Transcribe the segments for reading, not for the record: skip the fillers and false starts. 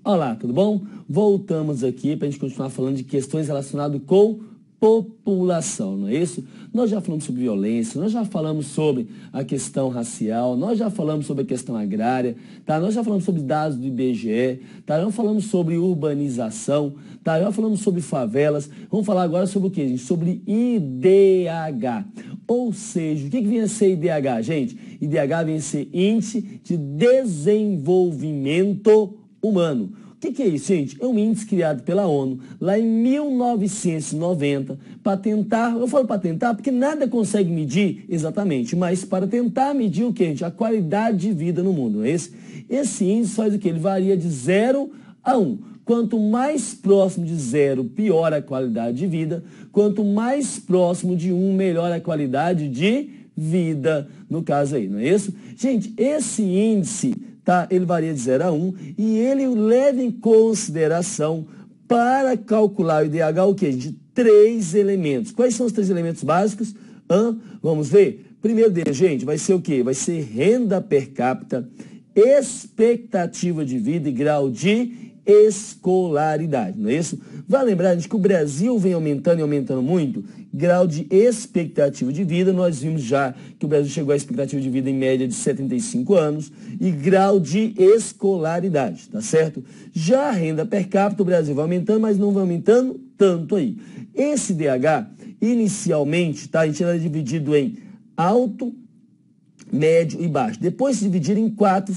Olá, tudo bom? Voltamos aqui para a gente continuar falando de questões relacionadas com população, não é isso? Nós já falamos sobre violência, nós já falamos sobre a questão racial, nós já falamos sobre a questão agrária, tá? Nós já falamos sobre dados do IBGE, tá? Nós falamos sobre urbanização, tá? Já falamos sobre favelas. Vamos falar agora sobre o quê, gente? Sobre IDH. Ou seja, o que vem a ser IDH, gente? IDH vem a ser Índice de Desenvolvimento Humano. O que é isso, gente? É um índice criado pela ONU lá em 1990 para tentar, eu falo para tentar porque nada consegue medir exatamente, mas para tentar medir o que, gente? A qualidade de vida no mundo, não é esse? Esse índice faz o que? Ele varia de 0 a 1. Quanto mais próximo de 0, pior a qualidade de vida. Quanto mais próximo de 1, melhor a qualidade de vida, no caso aí, não é isso? Gente, esse índice, tá? Ele varia de 0 a 1 e ele leva em consideração para calcular o IDH o quê, gente? 3 elementos. Quais são os 3 elementos básicos? Vamos ver? Primeiro deles, gente, vai ser o quê? Vai ser renda per capita, expectativa de vida e grau de escolaridade, não é isso? Vai lembrar, gente, que o Brasil vem aumentando e aumentando muito, grau de expectativa de vida, nós vimos já que o Brasil chegou à expectativa de vida em média de 75 anos, e grau de escolaridade, tá certo? Já a renda per capita, o Brasil vai aumentando, mas não vai aumentando tanto aí. Esse DH, inicialmente, tá, a gente era dividido em alto, médio e baixo. Depois se dividir em quatro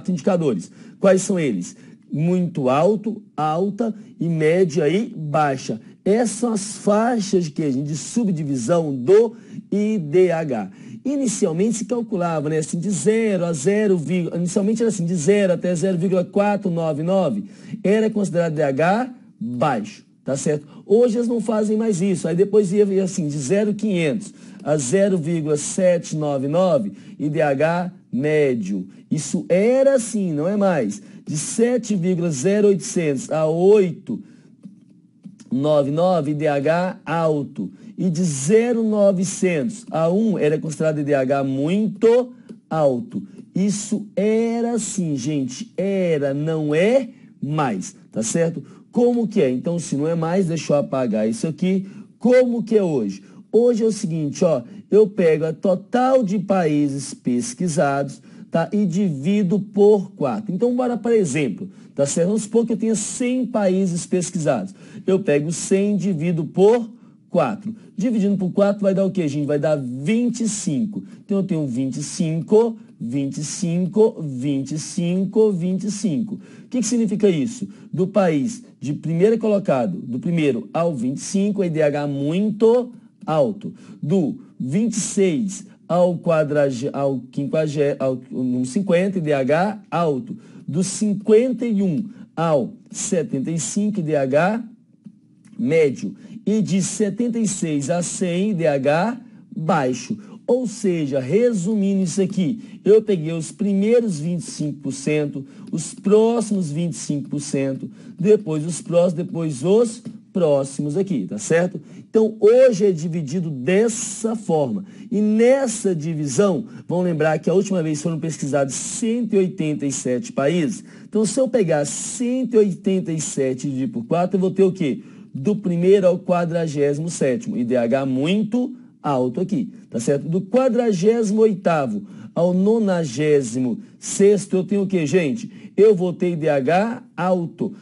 indicadores. Quais são eles? Muito alto, alta e média e baixa. Essas são as faixas de subdivisão do IDH. Inicialmente se calculava, né, assim, de 0 a 0, inicialmente era assim, de 0 até 0,499, era considerado IDH baixo, tá certo? Hoje eles não fazem mais isso, aí depois ia assim, de 0,500 a 0,799, IDH médio. Isso era assim, não é mais. De 7,0800 a 899, IDH alto. E de 0,900 a 1 era considerado IDH muito alto. Isso era assim, gente. Era, não é mais, tá certo? Como que é? Então, se não é mais, deixa eu apagar isso aqui. Como que é hoje? Hoje é o seguinte, ó, eu pego a total de países pesquisados, tá, e divido por 4. Então, bora para exemplo, tá certo? Vamos supor que eu tenha 100 países pesquisados. Eu pego 100 e divido por 4. Dividindo por 4 vai dar o quê, gente? Vai dar 25. Então, eu tenho 25, 25, 25, 25. O que significa isso? Do país de primeiro colocado, do primeiro ao 25, a IDH muito alto. Do 26 ao 50, IDH alto. Do 51 ao 75, IDH médio. E de 76 a 100, IDH baixo. Ou seja, resumindo isso aqui, eu peguei os primeiros 25%, os próximos 25%, depois os próximos, depois os próximos aqui, tá certo? Então, hoje é dividido dessa forma. E nessa divisão, vamos lembrar que a última vez foram pesquisados 187 países. Então, se eu pegar 187 e dividir por 4, eu vou ter o quê? Do primeiro ao 47º, IDH muito alto aqui, tá certo? Do 48º ao 96º, eu tenho o quê, gente? Eu vou ter IDH alto.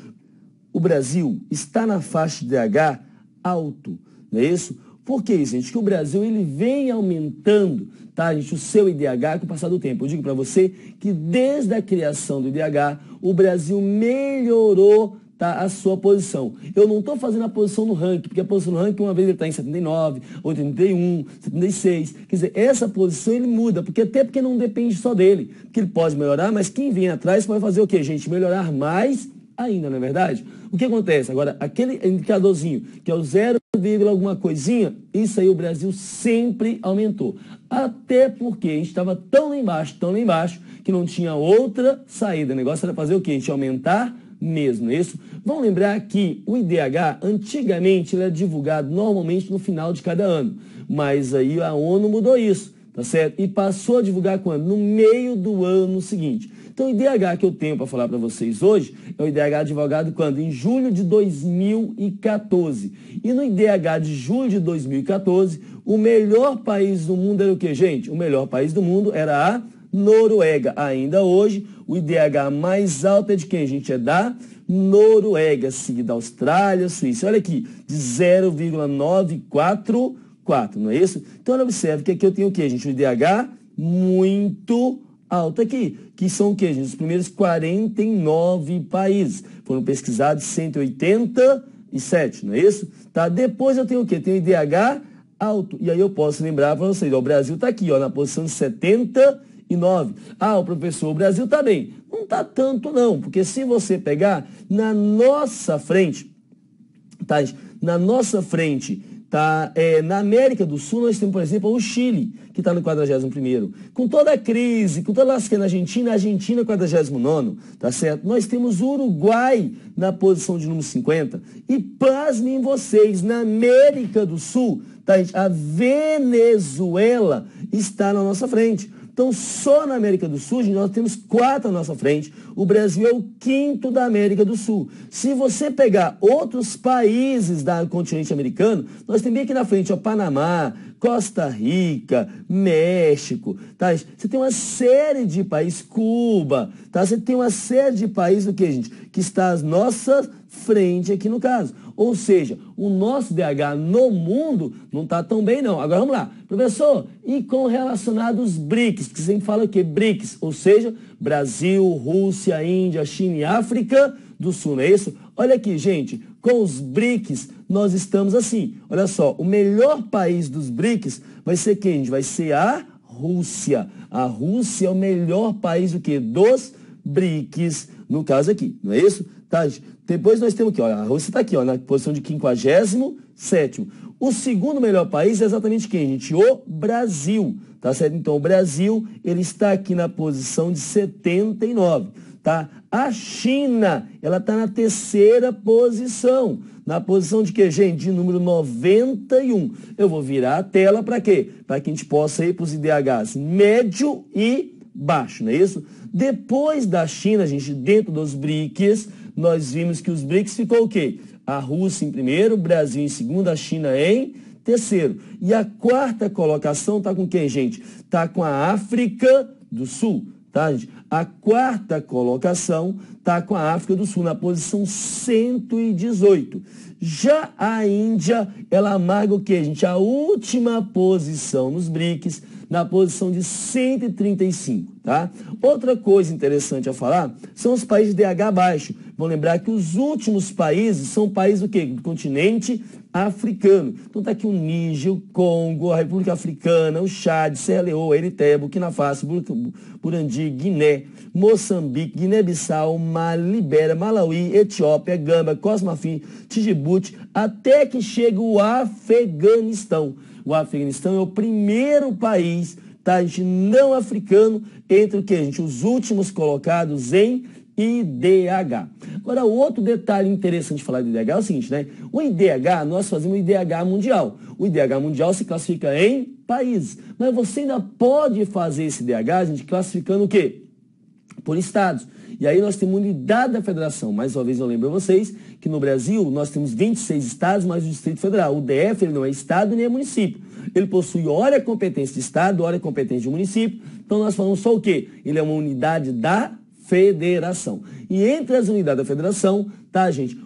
O Brasil está na faixa de IDH alto, não é isso? Por que isso, gente? Que o Brasil ele vem aumentando, tá, gente, o seu IDH com o passar do tempo. Eu digo para você que desde a criação do IDH, o Brasil melhorou, tá, a sua posição. Eu não estou fazendo a posição no ranking, porque a posição no ranking, uma vez ele está em 79, 81, 76. Quer dizer, essa posição ele muda, até porque não depende só dele. Porque ele pode melhorar, mas quem vem atrás pode fazer o quê, gente? Melhorar mais ainda, não é verdade? O que acontece? Agora, aquele indicadorzinho, que é o 0, alguma coisinha, isso aí o Brasil sempre aumentou. Até porque a gente estava tão lá embaixo, que não tinha outra saída. O negócio era fazer o quê? A gente aumentar mesmo, isso? Vamos lembrar que o IDH, antigamente, ele era divulgado normalmente no final de cada ano. Mas aí a ONU mudou isso, tá certo? E passou a divulgar quando? No meio do ano seguinte. Então, Então, o IDH que eu tenho para falar para vocês hoje é o IDH divulgado quando? Em julho de 2014. E no IDH de julho de 2014, o melhor país do mundo era o quê, gente? O melhor país do mundo era a Noruega. Ainda hoje, o IDH mais alto é de quem, gente? É da Noruega, seguida da Austrália, Suíça. Olha aqui, de 0,944, não é isso? Então, observe que aqui eu tenho o quê, gente? O IDH muito alto aqui, que são o quê, gente? Os primeiros 49 países. Foram pesquisados 187, não é isso? Tá? Depois eu tenho o quê? Tenho o IDH alto. E aí eu posso lembrar para vocês, ó, o Brasil está aqui, ó, na posição de 79. Ah, o professor, o Brasil está bem. Não está tanto não, porque se você pegar na nossa frente, tá? Na nossa frente, tá? Na América do Sul, nós temos, por exemplo, o Chile, que está no 41º. Com toda a crise, com toda a lasqueira na Argentina, a Argentina 49º, tá certo? Nós temos o Uruguai na posição de número 50. E pasmem vocês, na América do Sul, tá, gente? A Venezuela está na nossa frente. Então, só na América do Sul, gente, nós temos 4 à nossa frente. O Brasil é o 5º da América do Sul. Se você pegar outros países do continente americano, nós temos bem aqui na frente, ó, Panamá, Costa Rica, México, tá? Você tem uma série de países, Cuba, tá? Você tem uma série de países, o que, gente? Que está à nossa frente aqui no caso. Ou seja, o nosso DH no mundo não está tão bem não. Agora vamos lá. Professor, e com relacionado aos BRICS, que sempre fala o quê? BRICS, ou seja, Brasil, Rússia, Índia, China e África do Sul, não é isso? Olha aqui, gente, com os BRICS nós estamos assim. Olha só, o melhor país dos BRICS vai ser quem, gente? Vai ser a Rússia. A Rússia é o melhor país do quê? Dos BRICS, no caso aqui, não é isso? Tá, gente? Depois nós temos aqui, ó, a Rússia está aqui, ó, na posição de 57º. O segundo melhor país é exatamente quem, gente? O Brasil, tá certo? Então, o Brasil, ele está aqui na posição de 79, tá? A China, ela está na 3ª posição. Na posição de quê, gente? De número 91. Eu vou virar a tela para quê? Para que a gente possa ir para os IDHs médio e baixo, não é isso? Depois da China, gente, dentro dos BRICS, nós vimos que os BRICS ficou o quê? A Rússia em primeiro, o Brasil em segundo, a China em terceiro. E a 4ª colocação está com quem, gente? Está com a África do Sul, tá, gente? A 4ª colocação está com a África do Sul, na posição 118. Já a Índia, ela amarga o quê, gente? A última posição nos BRICS, na posição de 135, tá? Outra coisa interessante a falar são os países de DH baixo. Vão lembrar que os últimos países são países do quê? Do continente africano. Então tá aqui o Níger, o Congo, a República Africana, o Chad, Serra Leoa, Eritreia, Burkina Faso, Burundi, Guiné, Moçambique, Guiné-Bissau, Mali, Libéria, Malawi, Etiópia, Gâmbia, Costa Marfim, Djibouti, até que chega o Afeganistão. O Afeganistão é o primeiro país, tá, gente, não africano, entre o que, gente? Os últimos colocados em IDH. Agora, outro detalhe interessante de falar de IDH é o seguinte, né? O IDH, nós fazemos o IDH mundial. O IDH mundial se classifica em países. Mas você ainda pode fazer esse IDH, gente, classificando o quê? Por estados. E aí nós temos unidade da federação. Mais uma vez eu lembro a vocês que no Brasil nós temos 26 estados mais o Distrito Federal. O DF ele não é estado nem é município. Ele possui hora a competência de estado, hora a competência de município. Então nós falamos só o quê? Ele é uma unidade da federação. E entre as unidades da federação, tá, gente?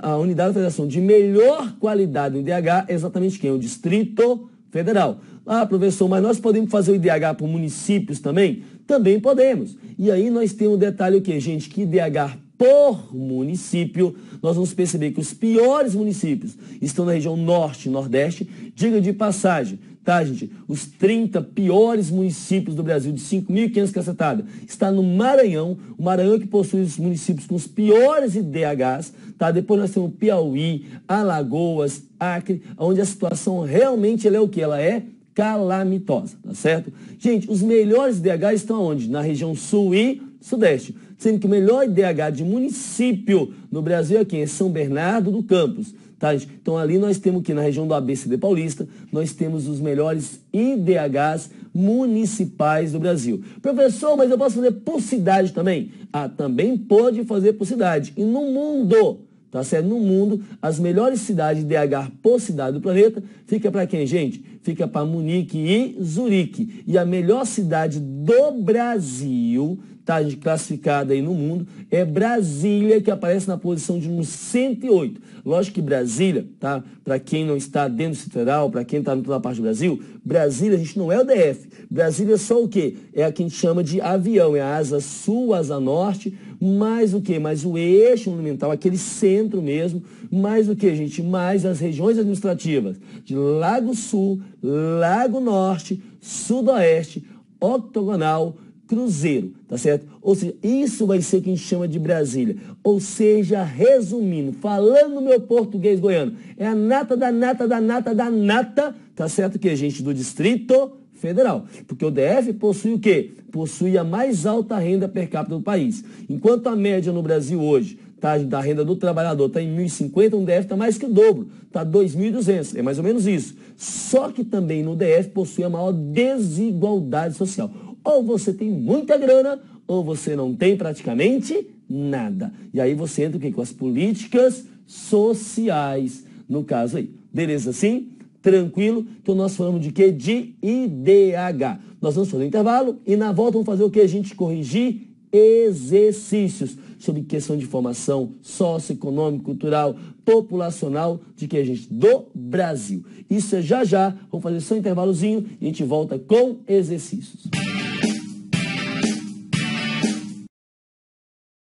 A unidade da federação de melhor qualidade no IDH é exatamente quem? O Distrito Federal. Ah, professor, mas nós podemos fazer o IDH para municípios também? Também podemos. E aí nós temos um detalhe o quê, gente? Que IDH por município, nós vamos perceber que os piores municípios estão na região norte e nordeste. Diga de passagem, tá, gente? Os 30 piores municípios do Brasil, de 5.500 cacetadas, está no Maranhão. O Maranhão é que possui os municípios com os piores IDHs, tá? Depois nós temos Piauí, Alagoas, Acre, onde a situação realmente ela é o que? Ela é calamitosa, tá certo? Gente, os melhores IDHs estão onde? Na região sul e sudeste. Sendo que o melhor IDH de município no Brasil é quem? É São Bernardo do Campos. Tá, gente? Então ali nós temos que na região do ABCD Paulista, nós temos os melhores IDHs municipais do Brasil. Professor, mas eu posso fazer por cidade também? Ah, também pode fazer por cidade. E no mundo, tá certo? No mundo, as melhores cidades DH por cidade do planeta fica para quem, gente? Fica para Munique e Zurique. E a melhor cidade do Brasil, tá, classificada aí no mundo, é Brasília, que aparece na posição de número 108. Lógico que Brasília, tá, para quem não está dentro do litoral, para quem está em toda a parte do Brasil, Brasília, a gente não é o DF. Brasília é só o quê? É a que a gente chama de avião, é a asa sul, asa norte, mais o quê? Mais o eixo monumental, aquele centro mesmo, mais o quê, gente? Mais as regiões administrativas de Lago Sul, Lago Norte, Sudoeste, Octogonal, Cruzeiro, tá certo? Ou seja, isso vai ser o que a gente chama de Brasília. Ou seja, resumindo, falando no meu português goiano, é a nata da nata da nata da nata, tá certo que, gente, do Distrito Federal. Porque o DF possui o quê? Possui a mais alta renda per capita do país. Enquanto a média no Brasil hoje, tá, da renda do trabalhador está em 1.050, no DF está mais que o dobro, está 2.200, é mais ou menos isso. Só que também no DF possui a maior desigualdade social. Ou você tem muita grana, ou você não tem praticamente nada. E aí você entra o quê? Com as políticas sociais, no caso aí. Beleza assim? Tranquilo? Então nós falamos de quê? De IDH. Nós vamos fazer um intervalo e na volta vamos fazer o que? A gente corrigir exercícios sobre questão de formação socioeconômica, cultural, populacional, de que a gente do Brasil. Isso é já já. Vamos fazer só um intervalozinho e a gente volta com exercícios.